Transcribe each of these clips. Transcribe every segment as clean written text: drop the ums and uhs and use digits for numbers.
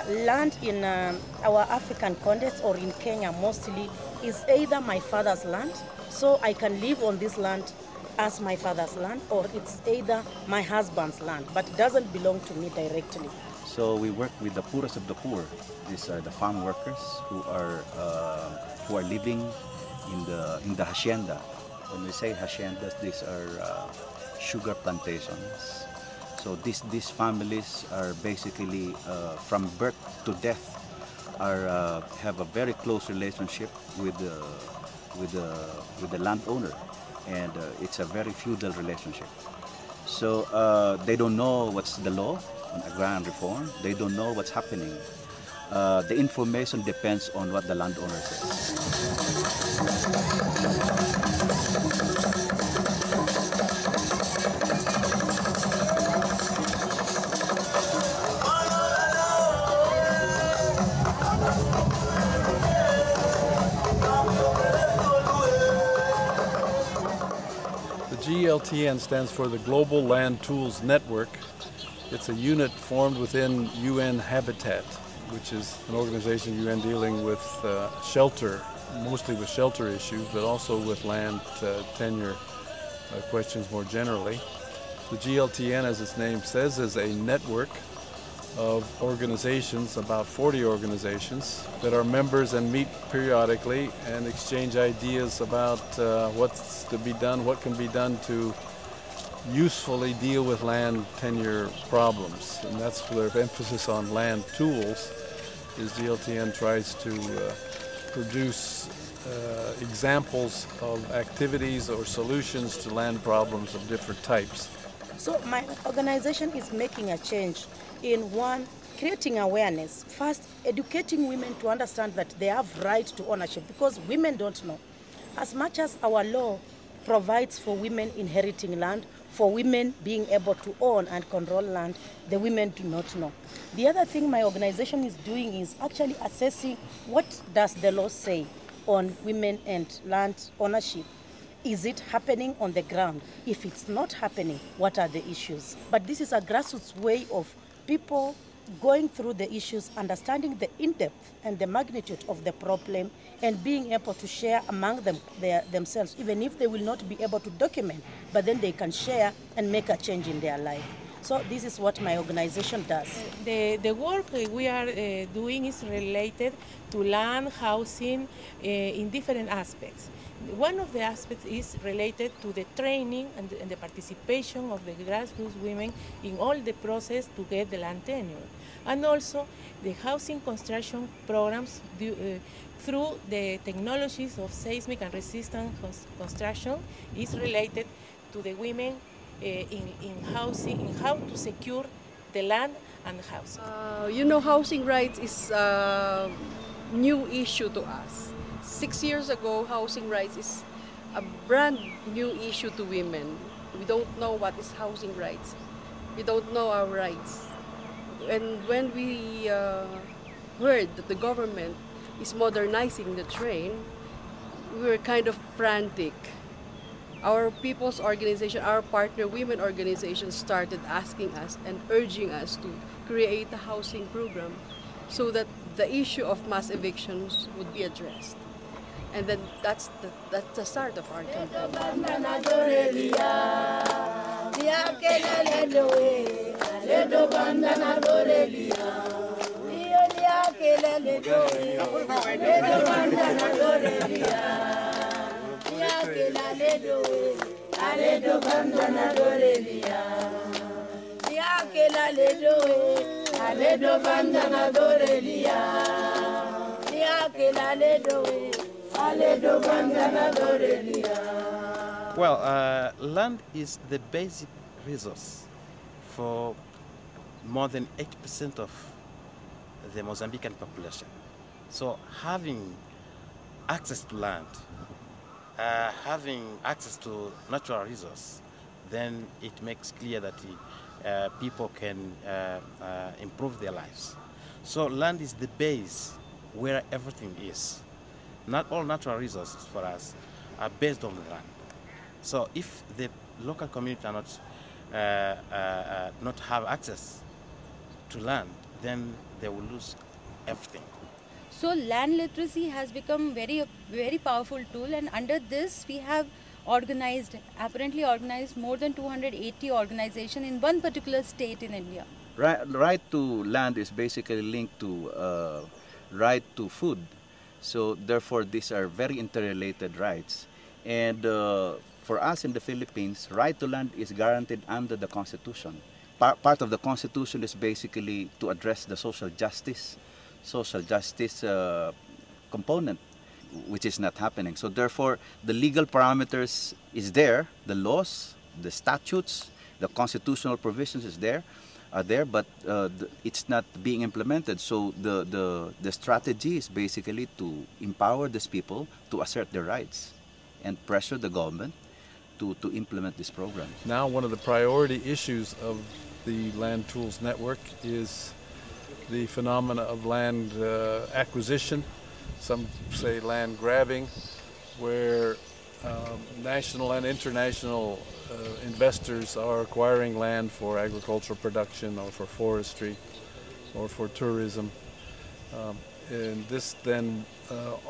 land in our African context or in Kenya mostly is either my father's land, so I can live on this land as my father's land, or it's either my husband's land, but it doesn't belong to me directly. So we work with the poorest of the poor. These are the farm workers who are living in the hacienda. When we say haciendas, these are sugar plantations. So these families are basically from birth to death have a very close relationship with the landowner, and it's a very feudal relationship. So they don't know what's the law on agrarian reform. They don't know what's happening. The information depends on what the landowner says. The GLTN stands for the Global Land Tools Network. It's a unit formed within UN Habitat, which is an organization UN dealing with shelter, mostly with shelter issues, but also with land tenure questions more generally. The GLTN, as its name says, is a network of organizations, about 40 organizations, that are members and meet periodically and exchange ideas about what's to be done, what can be done to usefully deal with land tenure problems. And that's their emphasis on land tools, is GLTN tries to produce examples of activities or solutions to land problems of different types. So my organization is making a change in one, creating awareness. First, educating women to understand that they have right to ownership, because women don't know. As much as our law provides for women inheriting land, for women being able to own and control land, the women do not know. The other thing my organization is doing is actually assessing what does the law say on women and land ownership. Is it happening on the ground? If it's not happening, what are the issues? But this is a grassroots way of people going through the issues, understanding the in-depth and the magnitude of the problem, and being able to share among themselves, even if they will not be able to document, but then they can share and make a change in their life. So this is what my organization does. The work we are doing is related to land, housing, in different aspects. One of the aspects is related to the training and the participation of the grassroots women in all the process to get the land tenure. And also the housing construction programs through the technologies of seismic and resistant construction is related to the women in housing, in how to secure the land and housing. You know, housing rights is a new issue to us. 6 years ago, housing rights is a brand new issue to women. We don't know what is housing rights. We don't know our rights. And when we heard that the government is modernizing the train, we were kind of frantic. Our people's organization, our partner women organization, started asking us and urging us to create a housing program so that the issue of mass evictions would be addressed. And then that's the start of our campaign. Well, land is the basic resource for more than 80% of the Mozambican population. So having access to land, having access to natural resource, then it makes clear that people can improve their lives. So land is the base where everything is. Not all natural resources for us are based on the land. So if the local community are not have access to land, then they will lose everything. So land literacy has become very powerful tool, and under this we have apparently organized more than 280 organizations in one particular state in India. Right to land is basically linked to right to food. So therefore, these are very interrelated rights. And for us in the Philippines, right to land is guaranteed under the Constitution. Part of the Constitution is basically to address the social justice component, which is not happening. So therefore, the legal parameters is there, the laws, the statutes, the constitutional provisions are there, but it's not being implemented. So the strategy is basically to empower these people to assert their rights and pressure the government to implement this program. Now one of the priority issues of the Land Tools Network is the phenomena of land acquisition, some say land grabbing, where national and international investors are acquiring land for agricultural production or for forestry or for tourism. And this then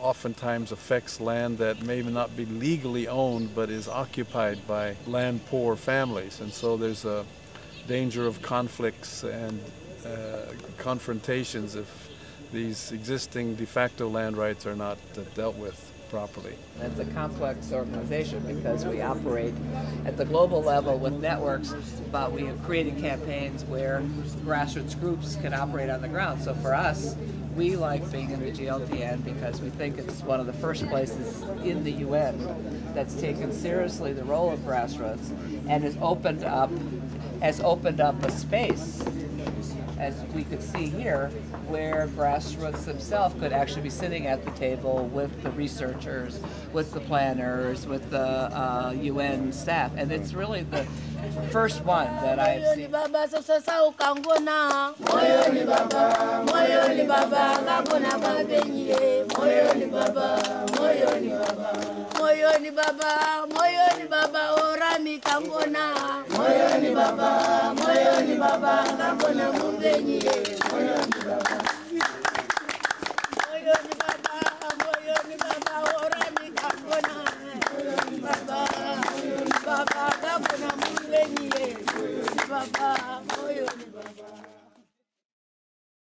oftentimes affects land that may not be legally owned but is occupied by land poor families. And so there's a danger of conflicts and confrontations if these existing de facto land rights are not dealt with properly. It's a complex organization because we operate at the global level with networks, but we have created campaigns where grassroots groups can operate on the ground. So for us, we like being in the GLTN because we think it's one of the first places in the UN that's taken seriously the role of grassroots and has opened up a space, as we could see here, where grassroots themselves could actually be sitting at the table with the researchers, with the planners, with the UN staff. And it's really the first one that I've seen. Moyoni baba orami kangona. Moyoni baba kangona mubenyi.